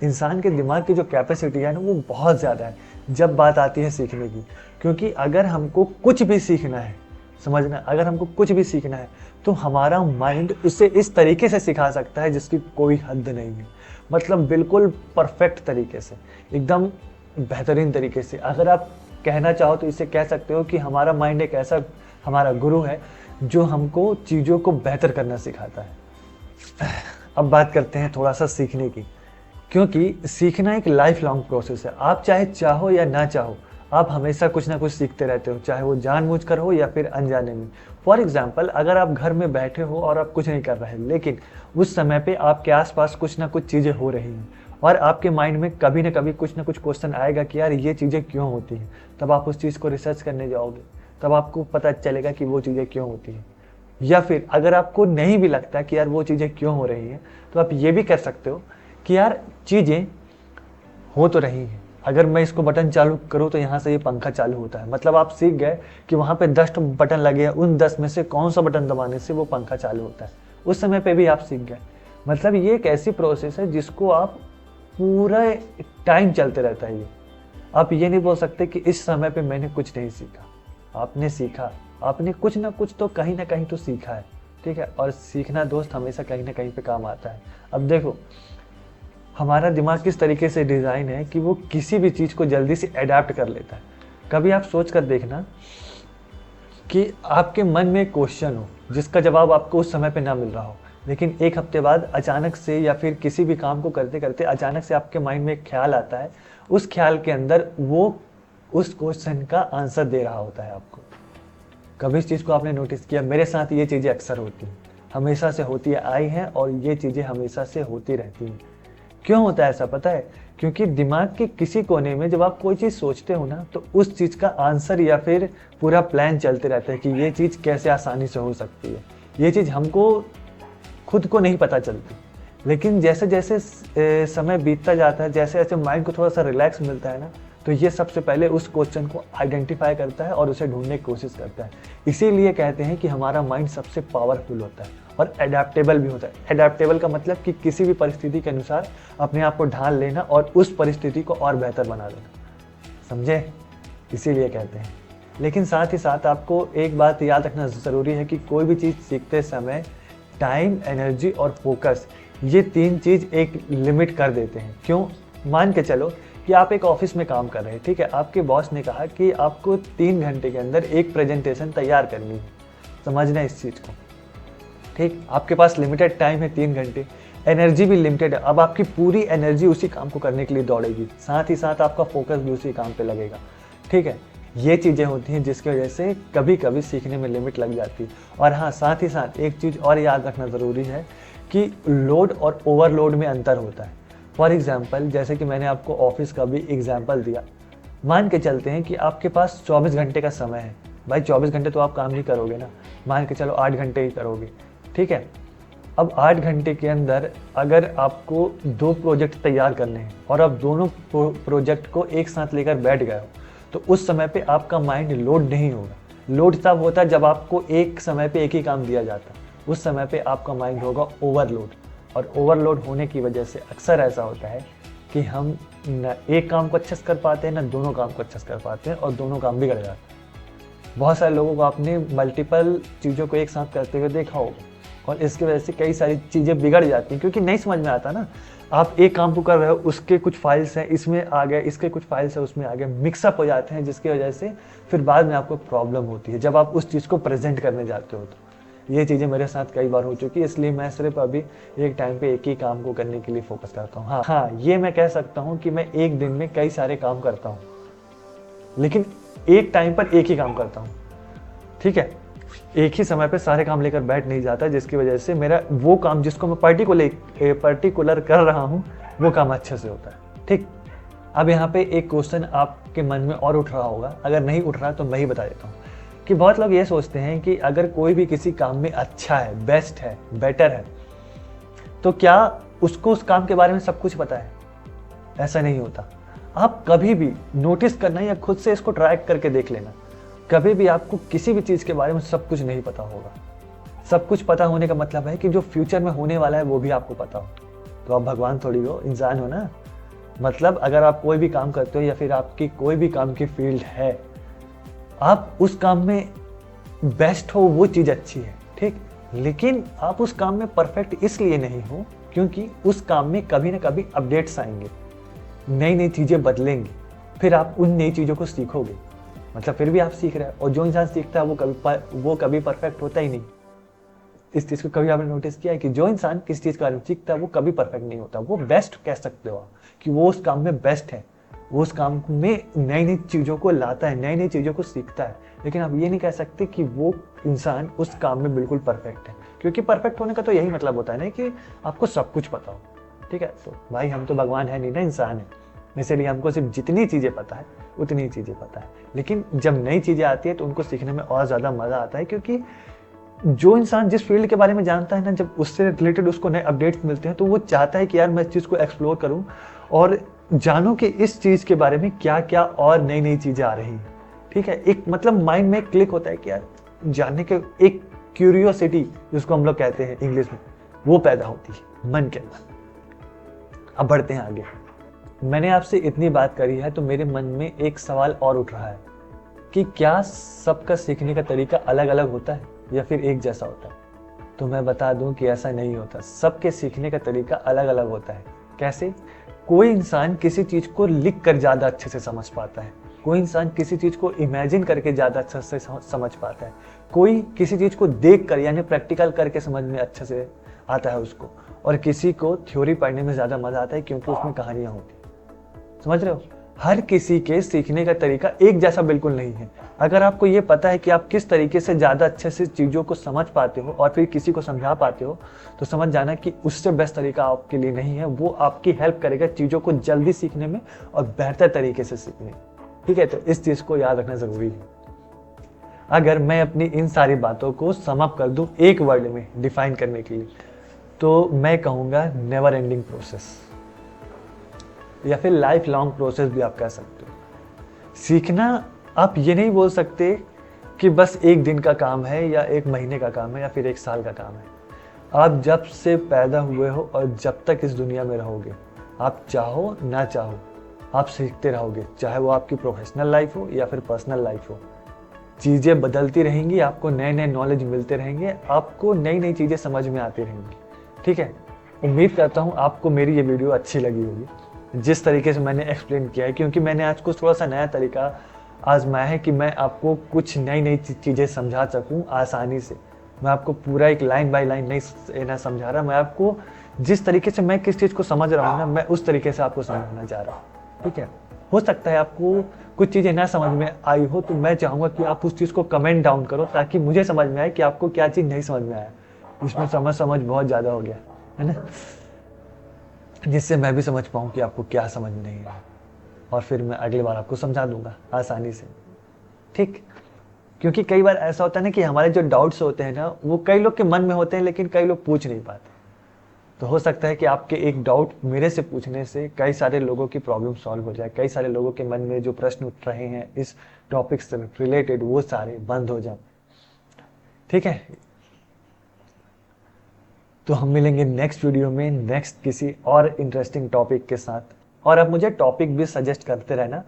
इंसान के दिमाग की जो कैपेसिटी है ना वो बहुत ज़्यादा है जब बात आती है सीखने की। क्योंकि अगर हमको कुछ भी सीखना है, समझना, अगर हमको कुछ भी सीखना है तो हमारा माइंड उसे इस तरीके से सिखा सकता है जिसकी कोई हद नहीं है। मतलब बिल्कुल परफेक्ट तरीके से, एकदम बेहतरीन तरीके से। अगर आप कहना चाहो तो इसे कह सकते हो कि हमारा माइंड एक ऐसा हमारा गुरु है जो हमको चीज़ों को बेहतर करना सिखाता है। अब बात करते हैं थोड़ा सा सीखने की, क्योंकि सीखना एक लाइफ लॉन्ग प्रोसेस है। आप चाहे चाहो या ना चाहो, आप हमेशा कुछ ना कुछ सीखते रहते हो, चाहे वो जानबूझकर हो या फिर अनजाने में। फॉर एग्जाम्पल, अगर आप घर में बैठे हो और आप कुछ नहीं कर रहे हैं, लेकिन उस समय पे आपके आसपास कुछ ना कुछ चीज़ें हो रही हैं और आपके माइंड में कभी ना कभी कुछ ना कुछ क्वेश्चन आएगा कि यार ये चीज़ें क्यों होती हैं, तब आप उस चीज़ को रिसर्च करने जाओगे, तब आपको पता चलेगा कि वो चीज़ें क्यों होती हैं। या फिर अगर आपको नहीं भी लगता कि यार वो चीज़ें क्यों हो रही हैं, तो आप ये भी कर सकते हो कि यार चीज़ें हो तो रही हैं, अगर मैं इसको बटन चालू करूँ तो यहाँ से ये पंखा चालू होता है। मतलब आप सीख गए कि वहाँ पे 10 बटन लगे हैं, उन 10 में से कौन सा बटन दबाने से वो पंखा चालू होता है। उस समय पे भी आप सीख गए। मतलब ये एक ऐसी प्रोसेस है जिसको आप पूरा टाइम चलते रहता है। ये आप ये नहीं बोल सकते कि इस समय पे मैंने कुछ नहीं सीखा। आपने सीखा, आपने कुछ ना कुछ तो कहीं ना कहीं तो सीखा है, ठीक है। और सीखना दोस्त हमेशा कहीं ना कहीं पे काम आता है। अब देखो, हमारा दिमाग किस तरीके से डिज़ाइन है कि वो किसी भी चीज़ को जल्दी से अडेप्ट कर लेता है। कभी आप सोच कर देखना कि आपके मन में एक क्वेश्चन हो जिसका जवाब आपको उस समय पे ना मिल रहा हो, लेकिन एक हफ्ते बाद अचानक से या फिर किसी भी काम को करते करते अचानक से आपके माइंड में एक ख्याल आता है। उस ख्याल के अंदर वो उस क्वेश्चन का आंसर दे रहा होता है आपको। कभी इस चीज़ को आपने नोटिस किया? मेरे साथ ये चीज़ें अक्सर होती हैं, हमेशा से होती आई हैं और ये चीज़ें हमेशा से होती रहती हैं। क्यों होता है ऐसा पता है? क्योंकि दिमाग के किसी कोने में जब आप कोई चीज़ सोचते हो ना, तो उस चीज़ का आंसर या फिर पूरा प्लान चलते रहता है कि ये चीज़ कैसे आसानी से हो सकती है। ये चीज़ हमको खुद को नहीं पता चलती, लेकिन जैसे जैसे समय बीतता जाता है, जैसे जैसे माइंड को थोड़ा सा रिलैक्स मिलता है ना, तो ये सबसे पहले उस क्वेश्चन को आइडेंटिफाई करता है और उसे ढूंढने की कोशिश करता है। इसीलिए कहते हैं कि हमारा माइंड सबसे पावरफुल होता है और एडेप्टेबल भी होता है। एडेप्टेबल का मतलब कि किसी भी परिस्थिति के अनुसार अपने आप को ढाल लेना और उस परिस्थिति को और बेहतर बना देना, समझे? इसीलिए कहते हैं। लेकिन साथ ही साथ आपको एक बात याद रखना ज़रूरी है कि कोई भी चीज़ सीखते समय टाइम, एनर्जी और फोकस, ये 3 चीज़ एक लिमिट कर देते हैं। क्यों? मान के चलो कि आप एक ऑफिस में काम कर रहे हैं, ठीक है। आपके बॉस ने कहा कि आपको 3 घंटे के अंदर एक प्रेजेंटेशन तैयार करनी है। समझना इस चीज़ को, ठीक। आपके पास लिमिटेड टाइम है, 3 घंटे, एनर्जी भी लिमिटेड है। अब आपकी पूरी एनर्जी उसी काम को करने के लिए दौड़ेगी, साथ ही साथ आपका फोकस भी उसी काम पे लगेगा, ठीक है। ये चीज़ें होती हैं जिसकी वजह से कभी कभी सीखने में लिमिट लग जाती है। और हाँ, साथ ही साथ एक चीज़ और याद रखना ज़रूरी है कि लोड और ओवरलोड में अंतर होता है। फॉर एग्जाम्पल, जैसे कि मैंने आपको ऑफिस का भी एग्जाम्पल दिया, मान के चलते हैं कि आपके पास 24 घंटे का समय है। भाई 24 घंटे तो आप काम नहीं करोगे ना, मान के चलो 8 घंटे ही करोगे, ठीक है। अब 8 घंटे के अंदर अगर आपको 2 प्रोजेक्ट तैयार करने हैं और आप दोनों प्रोजेक्ट को एक साथ लेकर बैठ गए हो, तो उस समय पे आपका माइंड लोड नहीं होगा। लोड तब होता है जब आपको एक समय पे एक ही काम दिया जाता है, उस समय पे आपका माइंड होगा ओवरलोड। और ओवरलोड होने की वजह से अक्सर ऐसा होता है कि हम न एक काम को अच्छे से कर पाते हैं, ना दोनों काम को अच्छे से कर पाते हैं और दोनों काम बिगड़ जाते हैं। बहुत सारे लोगों को आपने मल्टीपल चीज़ों को एक साथ करते हुए देखा होगा और इसकी वजह से कई सारी चीज़ें बिगड़ जाती हैं, क्योंकि नहीं समझ में आता ना। आप एक काम को कर रहे हो, उसके कुछ फाइल्स हैं इसमें आ गए, इसके कुछ फाइल्स हैं उसमें आ गए, मिक्सअप हो जाते हैं, जिसकी वजह से फिर बाद में आपको प्रॉब्लम होती है जब आप उस चीज़ को प्रेजेंट करने जाते हो। तो ये चीज़ें मेरे साथ कई बार हो चुकी है, इसलिए मैं सिर्फ अभी एक टाइम पे एक ही काम को करने के लिए फोकस करता हूँ। हाँ, ये मैं कह सकता हूँ कि मैं एक दिन में कई सारे काम करता हूँ, लेकिन एक टाइम पर एक ही काम करता हूँ, ठीक है। एक ही समय पे सारे काम लेकर बैठ नहीं जाता, जिसकी वजह से मेरा वो काम जिसको मैं पर्टिकुलर कर रहा हूँ वो काम अच्छे से होता है, ठीक। अब यहाँ पे एक क्वेश्चन आपके मन में और उठ रहा होगा, अगर नहीं उठ रहा तो मैं ही बता देता हूँ कि बहुत लोग ये सोचते हैं कि अगर कोई भी किसी काम में अच्छा है, बेस्ट है, बेटर है, तो क्या उसको उस काम के बारे में सब कुछ पता है? ऐसा नहीं होता। आप कभी भी नोटिस करना या खुद से इसको ट्राई करके देख लेना, कभी भी आपको किसी भी चीज़ के बारे में सब कुछ नहीं पता होगा। सब कुछ पता होने का मतलब है कि जो फ्यूचर में होने वाला है वो भी आपको पता हो। तो आप भगवान थोड़ी हो, इंसान हो ना। मतलब अगर आप कोई भी काम करते हो या फिर आपकी कोई भी काम की फील्ड है, आप उस काम में बेस्ट हो, वो चीज़ अच्छी है, ठीक। लेकिन आप उस काम में परफेक्ट इसलिए नहीं हो क्योंकि उस काम में कभी ना कभी अपडेट्स आएंगे, नई नई चीज़ें बदलेंगी, फिर आप उन नई चीज़ों को सीखोगे। मतलब फिर भी आप सीख रहे हैं, और जो इंसान सीखता है वो कभी परफेक्ट होता ही नहीं। इस चीज़ को कभी आपने नोटिस किया है कि जो इंसान किसी चीज़ का सीखता है वो कभी परफेक्ट नहीं होता। वो बेस्ट कह सकते हो आप कि वो उस काम में बेस्ट है, वो उस काम में नई नई चीज़ों को लाता है, नई नई चीज़ों को सीखता है। लेकिन आप ये नहीं कह सकते कि वो इंसान उस काम में बिल्कुल परफेक्ट है, क्योंकि परफेक्ट होने का तो यही मतलब होता है ना कि आपको सब कुछ पता हो, ठीक है। तो भाई हम तो भगवान है नहीं ना, इंसान है, इसीलिए हमको सिर्फ जितनी चीज़ें पता है उतनी ही चीज़ें पता है। लेकिन जब नई चीज़ें आती है तो उनको सीखने में और ज़्यादा मज़ा आता है, क्योंकि जो इंसान जिस फील्ड के बारे में जानता है ना, जब उससे रिलेटेड उसको नए अपडेट्स मिलते हैं तो वो चाहता है कि यार मैं इस चीज़ को एक्सप्लोर करूं और जानूं कि इस चीज़ के बारे में क्या क्या और नई नई चीज़ें आ रही हैं, ठीक है। एक मतलब माइंड में क्लिक होता है कि यार जानने के, एक क्यूरियोसिटी जिसको हम लोग कहते हैं इंग्लिश में, वो पैदा होती है मन के अंदर। अब बढ़ते हैं आगे। मैंने आपसे इतनी बात करी है तो मेरे मन में एक सवाल और उठ रहा है कि क्या सबका सीखने का तरीका अलग अलग होता है या फिर एक जैसा होता है। तो मैं बता दूं कि ऐसा नहीं होता, सबके सीखने का तरीका अलग अलग होता है। कैसे? कोई इंसान किसी चीज़ को लिख कर ज़्यादा अच्छे से समझ पाता है, कोई इंसान किसी चीज़ को इमेजिन करके ज़्यादा अच्छे से समझ पाता है, कोई किसी चीज़ को देख कर यानी प्रैक्टिकल करके समझ में अच्छे से आता है उसको, और किसी को थ्योरी पढ़ने में ज़्यादा मज़ा आता है क्योंकि उसमें कहानियाँ होती हैं। समझ रहे हो? हर किसी के सीखने का तरीका एक जैसा बिल्कुल नहीं है। अगर आपको ये पता है कि आप किस तरीके से ज़्यादा अच्छे से चीज़ों को समझ पाते हो और फिर किसी को समझा पाते हो, तो समझ जाना कि उससे बेस्ट तरीका आपके लिए नहीं है। वो आपकी हेल्प करेगा चीज़ों को जल्दी सीखने में और बेहतर तरीके से सीखने में, ठीक है। तो इस चीज़ को याद रखना ज़रूरी है। अगर मैं अपनी इन सारी बातों को सम अप कर दूँ एक वर्ड में डिफाइन करने के लिए, तो मैं कहूँगा नेवर एंडिंग प्रोसेस, या फिर लाइफ लॉन्ग प्रोसेस भी आप कह सकते हो। सीखना आप ये नहीं बोल सकते कि बस एक दिन का काम है या एक महीने का काम है या फिर एक साल का काम है। आप जब से पैदा हुए हो और जब तक इस दुनिया में रहोगे, आप चाहो ना चाहो, आप सीखते रहोगे, चाहे वो आपकी प्रोफेशनल लाइफ हो या फिर पर्सनल लाइफ हो। चीज़ें बदलती रहेंगी, आपको नए नए नॉलेज मिलते रहेंगे, आपको नई नई चीज़ें समझ में आती रहेंगी, ठीक है। उम्मीद करता हूँ आपको मेरी ये वीडियो अच्छी लगी होगी, जिस तरीके से मैंने एक्सप्लेन किया है, क्योंकि मैंने आज कुछ थोड़ा सा नया तरीका आजमाया है कि मैं आपको कुछ नई नई चीज़ें समझा सकूं आसानी से। मैं आपको पूरा एक लाइन बाय लाइन नहीं ना समझा रहा, मैं आपको जिस तरीके से मैं किस चीज़ को समझ रहा हूँ ना, मैं उस तरीके से आपको समझना चाह रहा हूँ, ठीक है। हो सकता है आपको कुछ चीज़ें ना समझ में आई हो, तो मैं चाहूँगा कि आप उस चीज़ को कमेंट डाउन करो ताकि मुझे समझ में आए कि आपको क्या चीज़ नहीं समझ में आया। इसमें समझ बहुत ज़्यादा हो गया है ना, जिससे मैं भी समझ पाऊँ कि आपको क्या समझ में नहीं आया, और फिर मैं अगली बार आपको समझा दूंगा आसानी से, ठीक। क्योंकि कई बार ऐसा होता है ना कि हमारे जो डाउट्स होते हैं ना, वो कई लोग के मन में होते हैं लेकिन कई लोग पूछ नहीं पाते। तो हो सकता है कि आपके एक डाउट मेरे से पूछने से कई सारे लोगों की प्रॉब्लम सॉल्व हो जाए, कई सारे लोगों के मन में जो प्रश्न उठ रहे हैं इस टॉपिक से रिलेटेड वो सारे बंद हो जाए, ठीक है। तो हम मिलेंगे नेक्स्ट वीडियो में नेक्स्ट किसी और इंटरेस्टिंग टॉपिक के साथ। और अब मुझे टॉपिक भी सजेस्ट करते रहना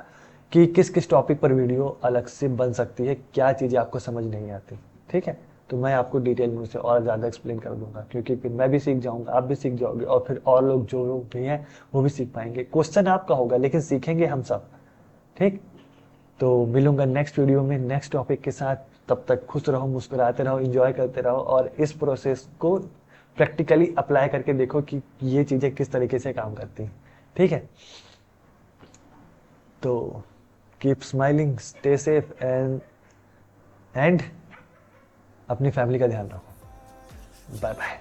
कि किस किस टॉपिक पर वीडियो अलग से बन सकती है, क्या चीज़ें आपको समझ नहीं आती, ठीक है। तो मैं आपको डिटेल में उसे और ज़्यादा एक्सप्लेन कर दूंगा, क्योंकि फिर मैं भी सीख जाऊंगा, आप भी सीख जाओगे, और फिर और लोग जो लोग भी हैं वो भी सीख पाएंगे। क्वेश्चन आपका होगा लेकिन सीखेंगे हम सब, ठीक। तो मिलूंगा नेक्स्ट वीडियो में नेक्स्ट टॉपिक के साथ। तब तक खुश रहो, मुस्कुराते रहो, एंजॉय करते रहो, और इस प्रोसेस को प्रैक्टिकली अप्लाई करके देखो कि ये चीज़ें किस तरीके से काम करती हैं, ठीक है। तो keep smiling, stay safe and अपनी फैमिली का ध्यान रखो। Bye bye.